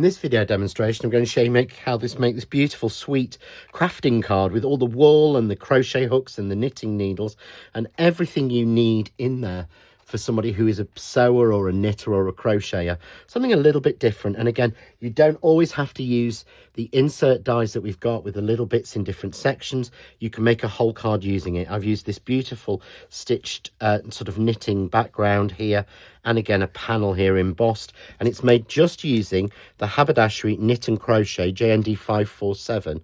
In this video demonstration, I'm going to show you how to make this beautiful, sweet crafting card with all the wool and the crochet hooks and the knitting needles and everything you need in there for somebody who is a sewer or a knitter or a crocheter. Something a little bit different. And again, you don't always have to use the insert dies that we've got with the little bits in different sections. You can make a whole card using it. I've used this beautiful stitched sort of knitting background here, and again a panel here embossed, and it's made just using the haberdashery knit and crochet JND 547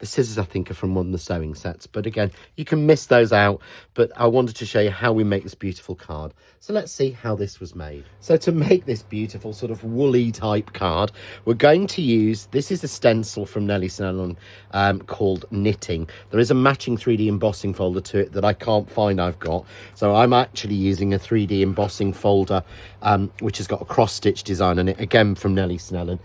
the scissors, I think, are from one of the sewing sets, but again, you can miss those out. But I wanted to show you how we make this beautiful card. So let's see how this was made. So to make this beautiful sort of woolly type card, we're going to use, this is a stencil from Nellie Snellen called Knitting. There is a matching 3D embossing folder to it that I can't find I've got. So I'm actually using a 3D embossing folder, which has got a cross stitch design on it, again from Nellie Snellen.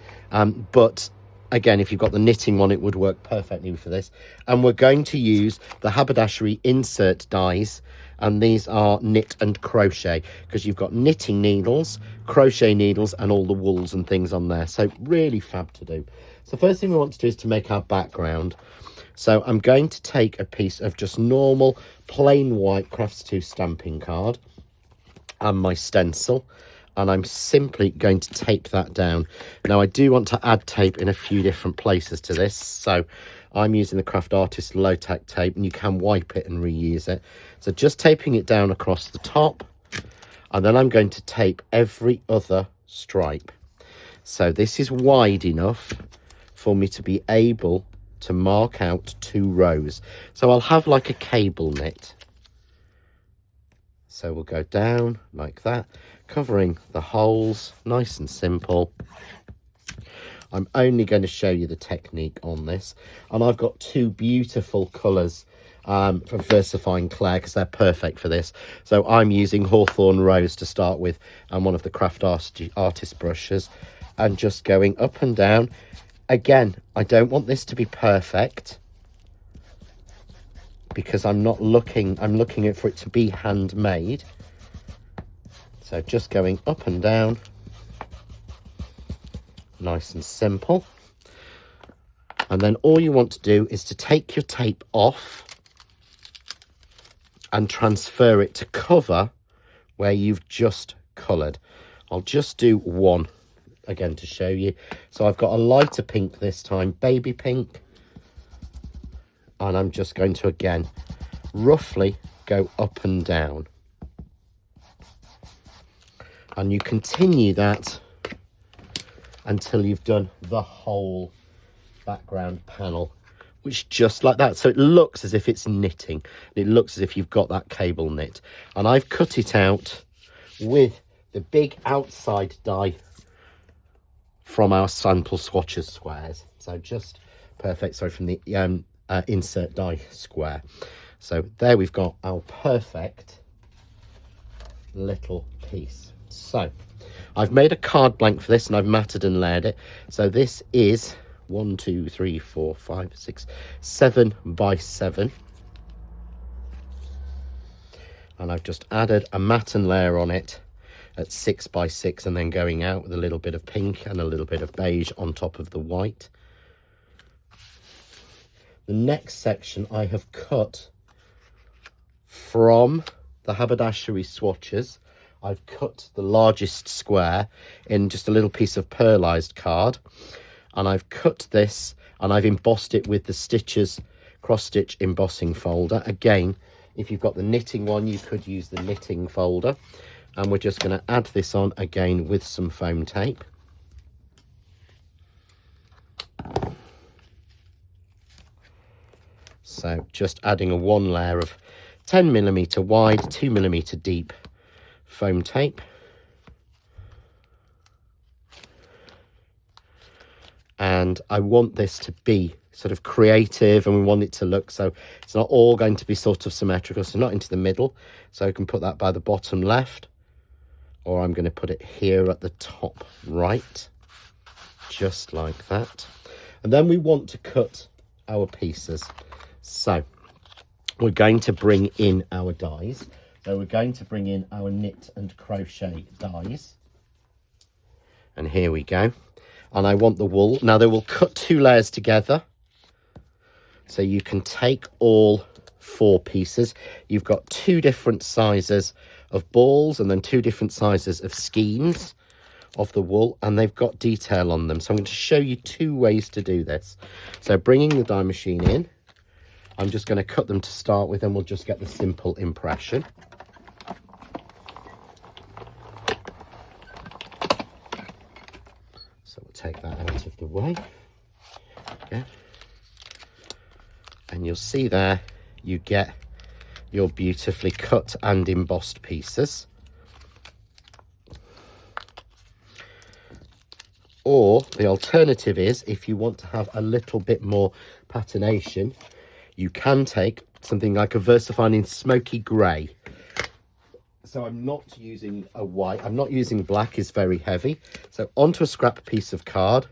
But again, if you've got the knitting one, it would work perfectly for this. And we're going to use the haberdashery insert dies, and these are knit and crochet, because you've got knitting needles, crochet needles, and all the wools and things on there. So really fab to do. So first thing we want to do is to make our background. So I'm going to take a piece of just normal plain white Crafts2 stamping card and my stencil, and I'm simply going to tape that down. Now, I do want to add tape in a few different places to this, so I'm using the Craft Artist low tack tape, and you can wipe it and reuse it. So just taping it down across the top, and then I'm going to tape every other stripe. So this is wide enough for me to be able to mark out 2 rows. So I'll have like a cable knit. So we'll go down like that, covering the holes, nice and simple. I'm only going to show you the technique on this, and I've got 2 beautiful colours for versifying clay, because they're perfect for this. So I'm using Hawthorn Rose to start with, and one of the Craft Artist brushes, and just going up and down. Again, I don't want this to be perfect, because I'm looking for it to be handmade. So just going up and down, nice and simple. And then all you want to do is to take your tape off and transfer it to cover where you've just coloured. I'll just do one again to show you. So I've got a lighter pink this time, baby pink. And I'm just going to, again, roughly go up and down. And you continue that until you've done the whole background panel, which just like that. So it looks as if it's knitting. It looks as if you've got that cable knit. And I've cut it out with the big outside die from our sample swatches squares. So just perfect. Sorry, from the insert die square. So there we've got our perfect little piece. So I've made a card blank for this, and I've matted and layered it. So this is 1, 2, 3, 4, 5, 6, 7 by 7, and I've just added a mat and layer on it at 6 by 6, and then going out with a little bit of pink and a little bit of beige on top of the white. The next section I have cut from the haberdashery swatches. I've cut the largest square in just a little piece of pearlized card, and I've cut this and I've embossed it with the Stitches cross stitch embossing folder. Again, if you've got the knitting one, you could use the knitting folder, and we're just going to add this on again with some foam tape. So just adding a 1 layer of 10mm wide, 2mm deep foam tape. And I want this to be sort of creative, and we want it to look, so it's not all going to be sort of symmetrical, so not into the middle. So I can put that by the bottom left, or I'm going to put it here at the top right, just like that. And then we want to cut our pieces. So we're going to bring in our dies. So we're going to bring in our knit and crochet dies. And here we go. And I want the wool. Now they will cut 2 layers together. So you can take all 4 pieces. You've got 2 different sizes of balls and then 2 different sizes of skeins of the wool, and they've got detail on them. So I'm going to show you 2 ways to do this. So bringing the die machine in, I'm just going to cut them to start with, and we'll just get the simple impression. So we'll take that out of the way. Okay. And you'll see there, you get your beautifully cut and embossed pieces. Or the alternative is, if you want to have a little bit more patination, you can take something like a VersaFine in smoky grey. So I'm not using a white, I'm not using black, it's very heavy. So onto a scrap piece of card,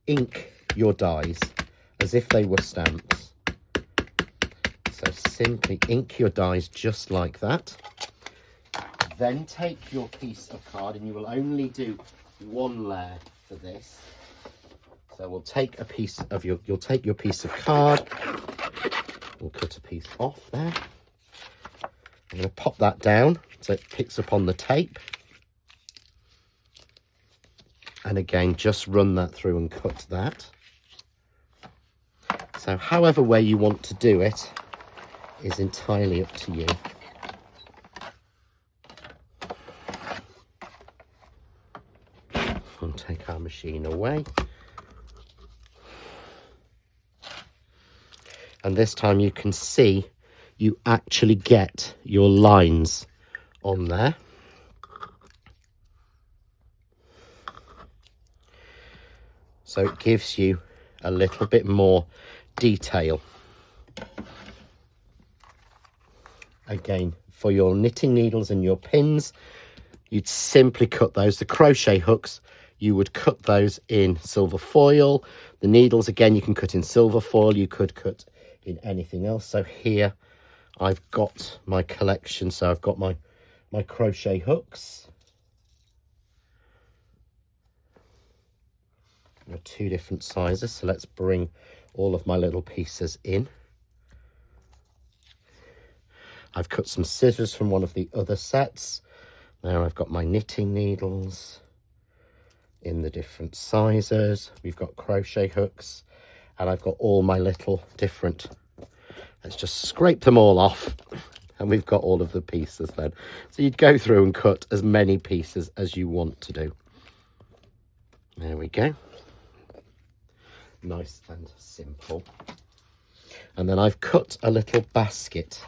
ink your dies as if they were stamps. So simply ink your dies just like that. Then take your piece of card, and you will only do 1 layer for this. So we'll take a piece of you'll take your piece of card, we'll cut a piece off there. I'm going to pop that down so it picks up on the tape. And again, just run that through and cut that. So however way you want to do it is entirely up to you. And take our machine away. And this time you can see you actually get your lines on there. So it gives you a little bit more detail. Again, for your knitting needles and your pins, you'd simply cut those. The crochet hooks, you would cut those in silver foil. The needles, again, you can cut in silver foil. You could cut in anything else. So here I've got my collection. So I've got my crochet hooks. There are 2 different sizes. So let's bring all of my little pieces in. I've cut some scissors from one of the other sets. Now I've got my knitting needles in the different sizes. We've got crochet hooks, and I've got all my little different, let's just scrape them all off, and we've got all of the pieces then. So you'd go through and cut as many pieces as you want to do. There we go. Nice and simple. And then I've cut a little basket.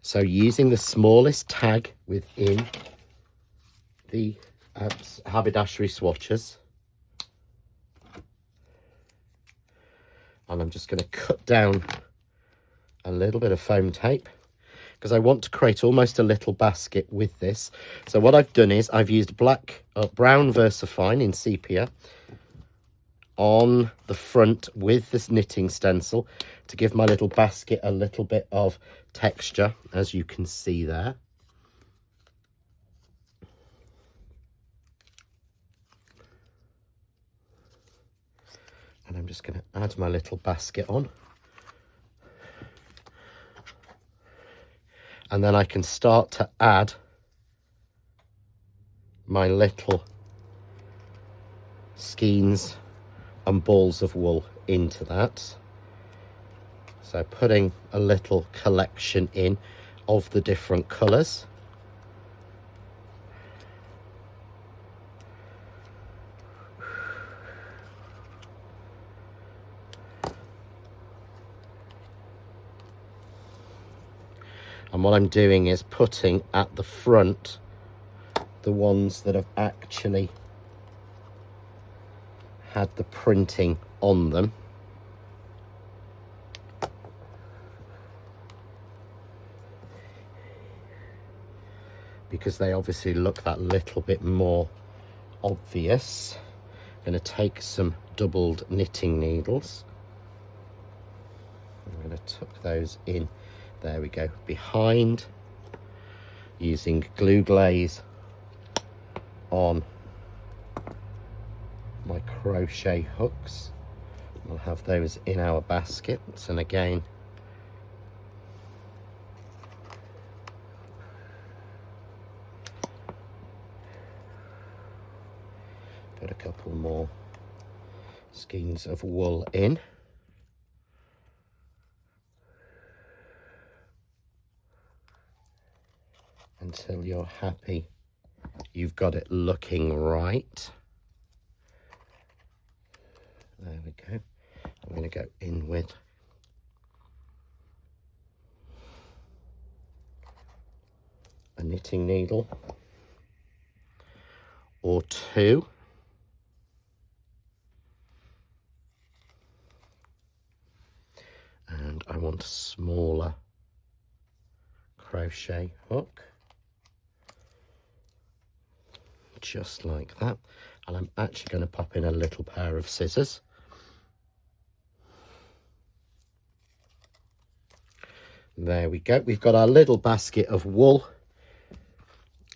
So using the smallest tag within the haberdashery swatches, and I'm just going to cut down a little bit of foam tape because I want to create almost a little basket with this. So what I've done is I've used brown VersaFine in sepia on the front with this knitting stencil to give my little basket a little bit of texture, as you can see there. And I'm just going to add my little basket on. And then I can start to add my little skeins and balls of wool into that. So putting a little collection in of the different colours. And what I'm doing is putting at the front the ones that have actually had the printing on them. Because they obviously look that little bit more obvious. I'm going to take some doubled knitting needles. I'm going to tuck those in. There we go, behind, using glue glaze on my crochet hooks. We'll have those in our baskets, and again put a couple more skeins of wool in. Until you're happy you've got it looking right. There we go. I'm going to go in with a knitting needle or two. And I want a smaller crochet hook. Just like that. And I'm actually going to pop in a little pair of scissors. There we go. We've got our little basket of wool.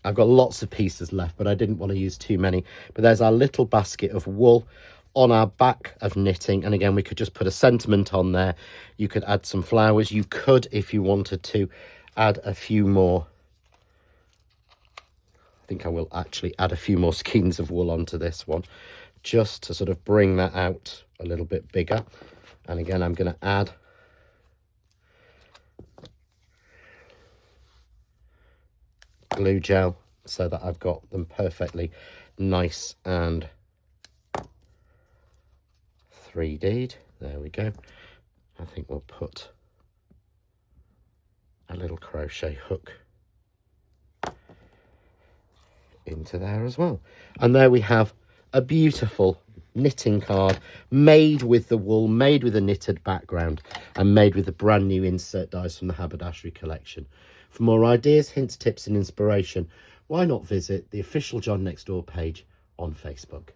I've got lots of pieces left, but I didn't want to use too many. But there's our little basket of wool on our back of knitting. And again, we could just put a sentiment on there. You could add some flowers. You could, if you wanted to, add a few more. I think I will actually add a few more skeins of wool onto this one, just to sort of bring that out a little bit bigger. And again, I'm going to add glue gel so that I've got them perfectly nice and 3D'd. There we go. I think we'll put a little crochet hook into there as well. And there we have a beautiful knitting card made with the wool, made with a knitted background, and made with the brand new insert dies from the Haberdashery collection. For more ideas, hints, tips and inspiration, why not visit the official John Next Door page on Facebook.